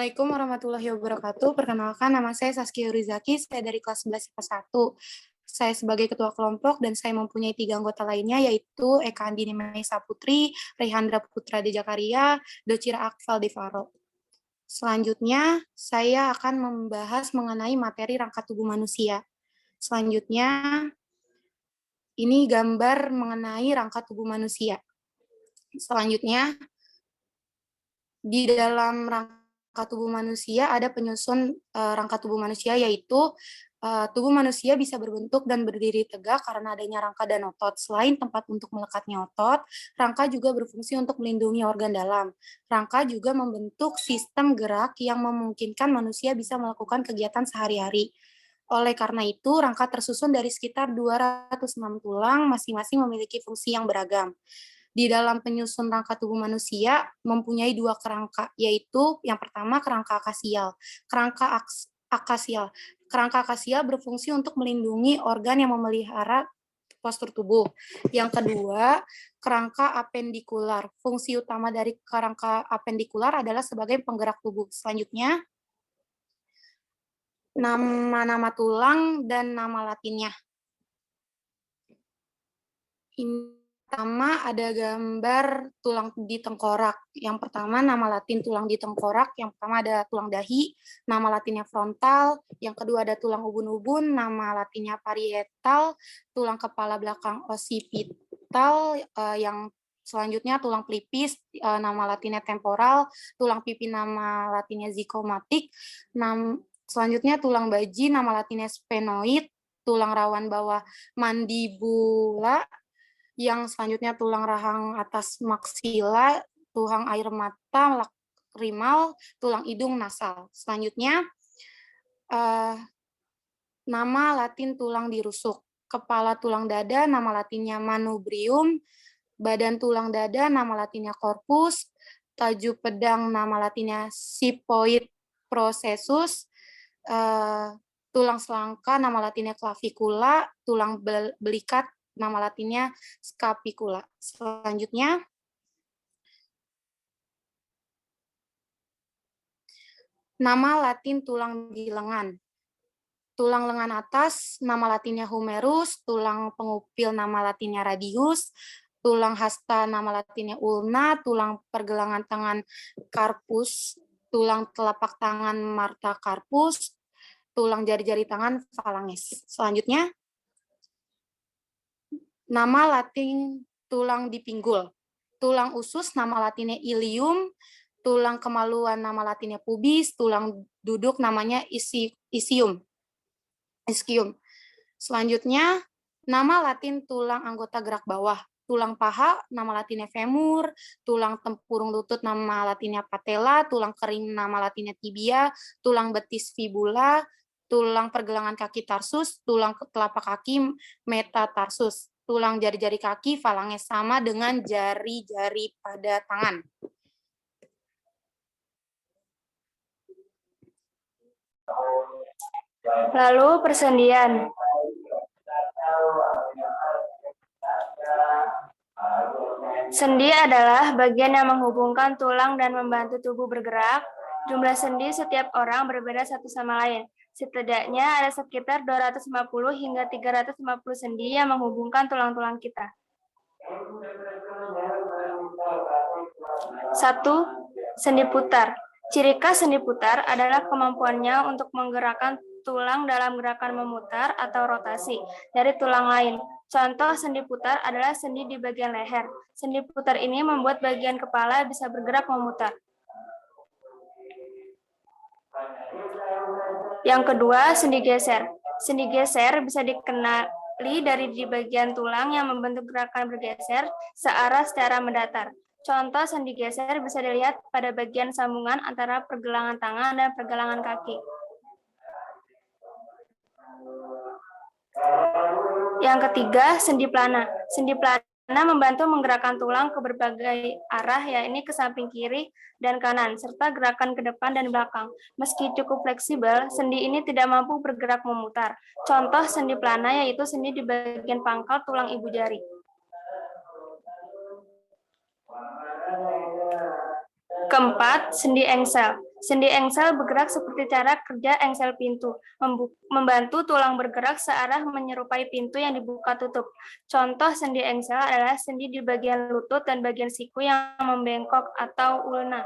Assalamualaikum warahmatullahi wabarakatuh. Perkenalkan, nama saya Saskia Rizaki, saya dari kelas 11 IPA 1. Saya sebagai ketua kelompok dan saya mempunyai 3 anggota lainnya, yaitu Eka Andini Maisa Putri, Rehandra Putra Dejakaria, Docira Akval Devaro. Selanjutnya, saya akan membahas mengenai materi rangka tubuh manusia. Selanjutnya, ini gambar mengenai rangka tubuh manusia. Selanjutnya, di dalam rangka tubuh manusia ada penyusun rangka tubuh manusia, yaitu tubuh manusia bisa berbentuk dan berdiri tegak karena adanya rangka dan otot. Selain tempat untuk melekatnya otot, rangka juga berfungsi untuk melindungi organ dalam. Rangka juga membentuk sistem gerak yang memungkinkan manusia bisa melakukan kegiatan sehari-hari. Oleh karena itu, rangka tersusun dari sekitar 206 tulang, masing-masing memiliki fungsi yang beragam. Di dalam penyusun rangka tubuh manusia mempunyai 2 kerangka, yaitu yang pertama kerangka akasial. Kerangka akasial berfungsi untuk melindungi organ yang memelihara postur tubuh. Yang kedua, kerangka apendikular. Fungsi utama dari kerangka apendikular adalah sebagai penggerak tubuh. Selanjutnya, nama-nama tulang dan nama latinnya. Ini pertama ada gambar tulang di tengkorak. Yang pertama nama latin tulang di tengkorak, yang pertama ada tulang dahi, nama latinnya frontal, yang kedua ada tulang ubun-ubun, nama latinnya parietal, tulang kepala belakang occipital, yang selanjutnya tulang pelipis, nama latinnya temporal, tulang pipi nama latinnya zygomatics, selanjutnya tulang baji nama latinnya sphenoid, tulang rawan bawah mandibula, yang selanjutnya tulang rahang atas maksila, tulang air mata lakrimal, tulang hidung nasal. Selanjutnya, nama latin tulang di rusuk. Kepala tulang dada, nama latinnya manubrium. Badan tulang dada, nama latinnya corpus. Tajuk pedang, nama latinnya sipoid processus. Tulang selangka, nama latinnya clavicula. Tulang belikat, nama latinnya scapicula. Selanjutnya, nama latin tulang di lengan. Tulang lengan atas, nama latinnya humerus, tulang pengupil nama latinnya radius, tulang hasta nama latinnya ulna, tulang pergelangan tangan carpus, tulang telapak tangan marta carpus, tulang jari-jari tangan phalanges. Selanjutnya, nama latin tulang di pinggul. Tulang usus nama latinnya ilium, tulang kemaluan nama latinnya pubis, tulang duduk namanya ischium. Selanjutnya, nama latin tulang anggota gerak bawah. Tulang paha nama latinnya femur, tulang tempurung lutut nama latinnya patella, tulang kering nama latinnya tibia, tulang betis fibula, tulang pergelangan kaki tarsus, tulang telapak kaki metatarsus. Tulang jari-jari kaki phalanges, sama dengan jari-jari pada tangan. Lalu persendian. Sendi adalah bagian yang menghubungkan tulang dan membantu tubuh bergerak. Jumlah sendi setiap orang berbeda satu sama lain. Setidaknya ada sekitar 250 hingga 350 sendi yang menghubungkan tulang-tulang kita. 1. Sendi putar. Ciri khas sendi putar adalah kemampuannya untuk menggerakkan tulang dalam gerakan memutar atau rotasi dari tulang lain. Contoh sendi putar adalah sendi di bagian leher. Sendi putar ini membuat bagian kepala bisa bergerak memutar. Yang kedua, sendi geser. Sendi geser bisa dikenali dari di bagian tulang yang membentuk gerakan bergeser searah secara mendatar. Contoh sendi geser bisa dilihat pada bagian sambungan antara pergelangan tangan dan pergelangan kaki. Yang ketiga, sendi plana. Sendi plana membantu menggerakkan tulang ke berbagai arah, yaitu ke samping kiri dan kanan, serta gerakan ke depan dan belakang. Meski cukup fleksibel, sendi ini tidak mampu bergerak memutar. Contoh sendi plana yaitu sendi di bagian pangkal tulang ibu jari. Keempat, sendi engsel. Sendi engsel bergerak seperti cara kerja engsel pintu, membantu tulang bergerak searah menyerupai pintu yang dibuka tutup. Contoh sendi engsel adalah sendi di bagian lutut dan bagian siku yang membengkok atau ulna.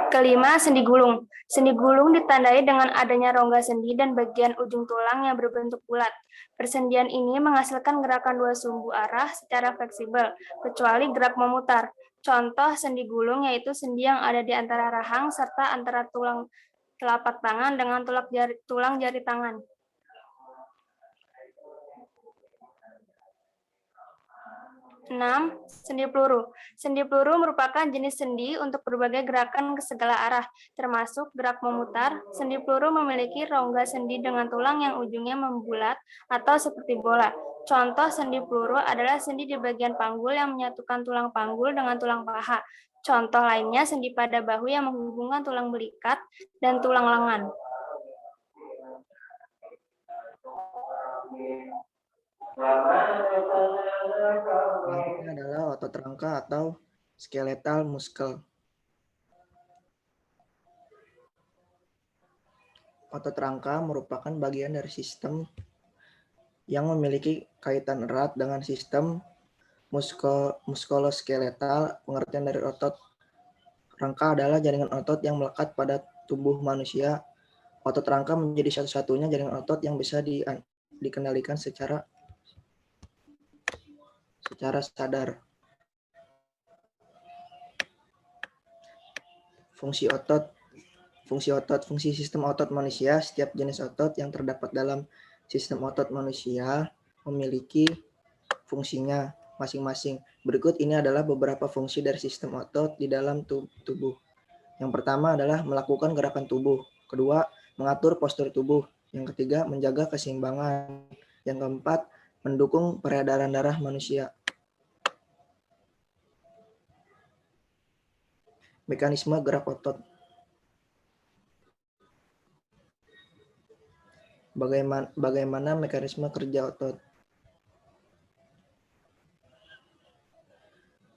Kelima, sendi gulung. Sendi gulung ditandai dengan adanya rongga sendi dan bagian ujung tulang yang berbentuk bulat. Persendian ini menghasilkan gerakan dua sumbu arah secara fleksibel, kecuali gerak memutar. Contoh sendi gulung yaitu sendi yang ada di antara rahang serta antara tulang telapak tangan dengan tulang jari tangan. Enam, sendi peluru. Sendi peluru merupakan jenis sendi untuk berbagai gerakan ke segala arah, termasuk gerak memutar. Sendi peluru memiliki rongga sendi dengan tulang yang ujungnya membulat atau seperti bola. Contoh sendi peluru adalah sendi di bagian panggul yang menyatukan tulang panggul dengan tulang paha. Contoh lainnya sendi pada bahu yang menghubungkan tulang belikat dan tulang lengan. Selanjutnya adalah otot rangka atau skeletal muscle. Otot rangka merupakan bagian dari sistem yang memiliki kaitan erat dengan sistem muskuloskeletal. Pengertian dari otot rangka adalah jaringan otot yang melekat pada tubuh manusia. Otot rangka menjadi satu-satunya jaringan otot yang bisa dikendalikan secara sadar. Fungsi sistem otot manusia. Setiap jenis otot yang terdapat dalam sistem otot manusia memiliki fungsinya masing-masing. Berikut ini adalah beberapa fungsi dari sistem otot di dalam tubuh. Yang pertama adalah melakukan gerakan tubuh. Kedua, mengatur postur tubuh. Yang ketiga, menjaga keseimbangan. Yang keempat, mendukung peredaran darah manusia. Mekanisme gerak otot. Bagaimana mekanisme kerja otot?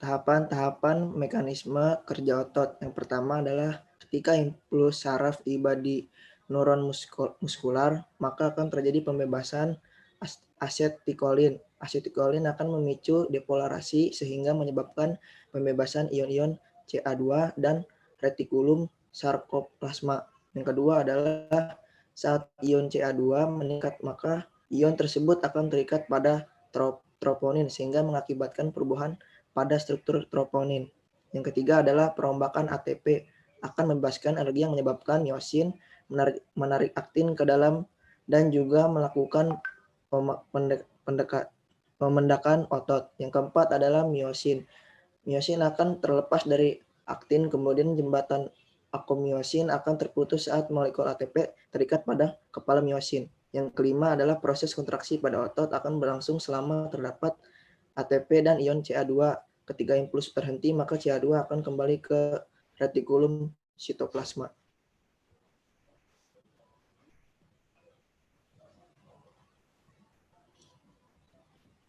Tahapan-tahapan mekanisme kerja otot. Yang pertama adalah ketika impuls saraf tiba di neuron muskular, maka akan terjadi pembebasan asetilkolin. Asetilkolin akan memicu depolarasi sehingga menyebabkan pembebasan ion-ion CA2 dan retikulum sarkoplasma. Yang kedua adalah saat ion CA2 meningkat, maka ion tersebut akan terikat pada troponin sehingga mengakibatkan perubahan pada struktur troponin. Yang ketiga adalah perombakan ATP akan membebaskan energi yang menyebabkan miosin menarik aktin ke dalam dan juga melakukan pemendakan otot. Yang keempat adalah miosin. Miosin akan terlepas dari aktin, kemudian jembatan akomiosin akan terputus saat molekul ATP terikat pada kepala miosin. Yang kelima adalah proses kontraksi pada otot akan berlangsung selama terdapat ATP dan ion CA2. Ketika impuls berhenti, maka CA2 akan kembali ke retikulum sitoplasma.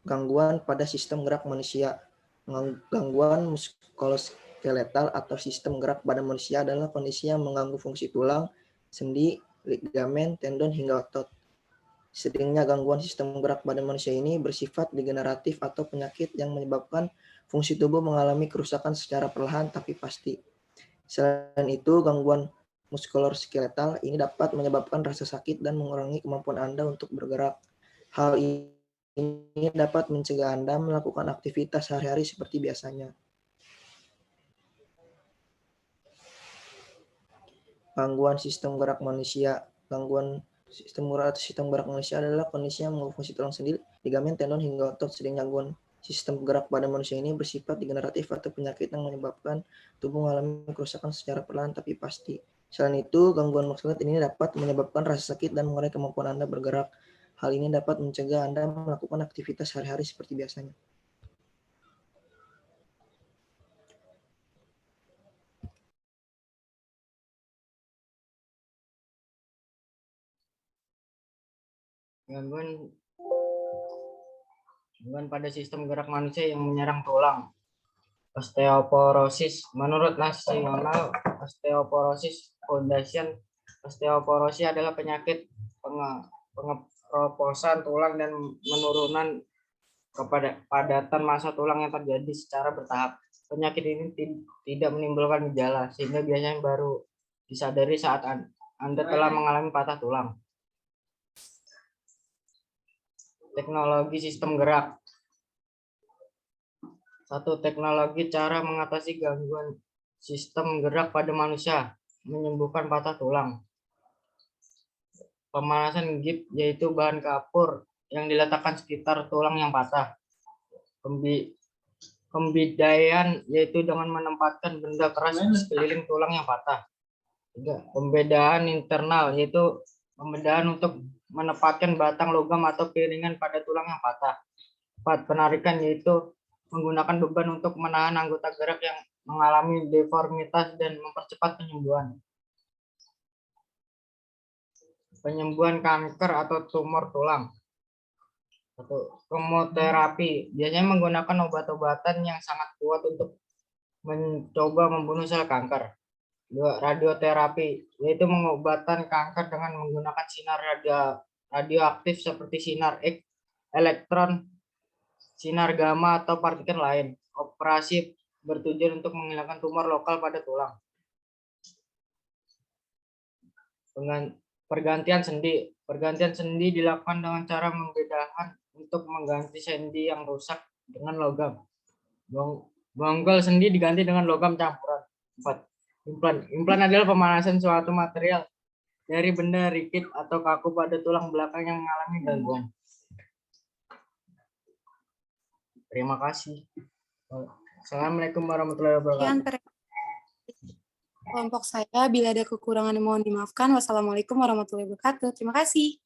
Gangguan pada sistem gerak manusia. Gangguan muskuloskeletal atau sistem gerak pada manusia adalah kondisi yang mengganggu fungsi tulang, sendi, ligamen, tendon, hingga otot. Seringnya gangguan sistem gerak pada manusia ini bersifat degeneratif atau penyakit yang menyebabkan fungsi tubuh mengalami kerusakan secara perlahan tapi pasti. Selain itu, gangguan muskuloskeletal ini dapat menyebabkan rasa sakit dan mengurangi kemampuan Anda untuk bergerak. Hal ini dapat mencegah Anda melakukan aktivitas sehari-hari seperti biasanya. Gangguan sistem gerak manusia. Gangguan sistem gerak manusia adalah kondisi yang mengganggu fungsi tulang sendi, ligamen, tendon, hingga otot. Sering gangguan sistem gerak pada manusia ini bersifat degeneratif atau penyakit yang menyebabkan tubuh mengalami kerusakan secara perlahan tapi pasti. Selain itu, gangguan muskuloskeletal ini dapat menyebabkan rasa sakit dan mengurangi kemampuan Anda bergerak. Hal ini dapat mencegah Anda melakukan aktivitas sehari-hari seperti biasanya. Gangguan pada sistem gerak manusia yang menyerang tulang. Osteoporosis. Menurut National Osteoporosis Foundation, osteoporosis adalah penyakit pengeroposan tulang dan menurunan kepada padatan massa tulang yang terjadi secara bertahap. Penyakit ini tidak menimbulkan gejala, sehingga biasanya baru disadari saat Anda telah mengalami patah tulang. Teknologi sistem gerak. Satu, teknologi cara mengatasi gangguan sistem gerak pada manusia, menyembuhkan patah tulang. Pemanasan gip, yaitu bahan kapur yang diletakkan sekitar tulang yang patah. Pembidaian, yaitu dengan menempatkan benda keras di sekeliling tulang yang patah. 3. Pembedaan internal, yaitu pembedaan untuk menempatkan batang logam atau piringan pada tulang yang patah. 4. Penarikan, yaitu menggunakan beban untuk menahan anggota gerak yang mengalami deformitas dan mempercepat penyembuhan. Penyembuhan kanker atau tumor tulang. 1. Kemoterapi, biasanya menggunakan obat-obatan yang sangat kuat untuk mencoba membunuh sel kanker. 2. Radioterapi, yaitu pengobatan kanker dengan menggunakan sinar radioaktif seperti sinar X, elektron, sinar gamma, atau partikel lain. Operasi bertujuan untuk menghilangkan tumor lokal pada tulang. Pergantian sendi. Pergantian sendi dilakukan dengan cara membedakan untuk mengganti sendi yang rusak dengan logam. Bonggol sendi diganti dengan logam campuran. 4. Implan. Implan adalah pemanasan suatu material dari benda rigid atau kaku pada tulang belakang yang mengalami gangguan. Terima kasih. Assalamualaikum warahmatullahi Sekian wabarakatuh. kelompok saya. Bila ada kekurangan mohon dimaafkan. Wassalamualaikum warahmatullahi wabarakatuh. Terima kasih.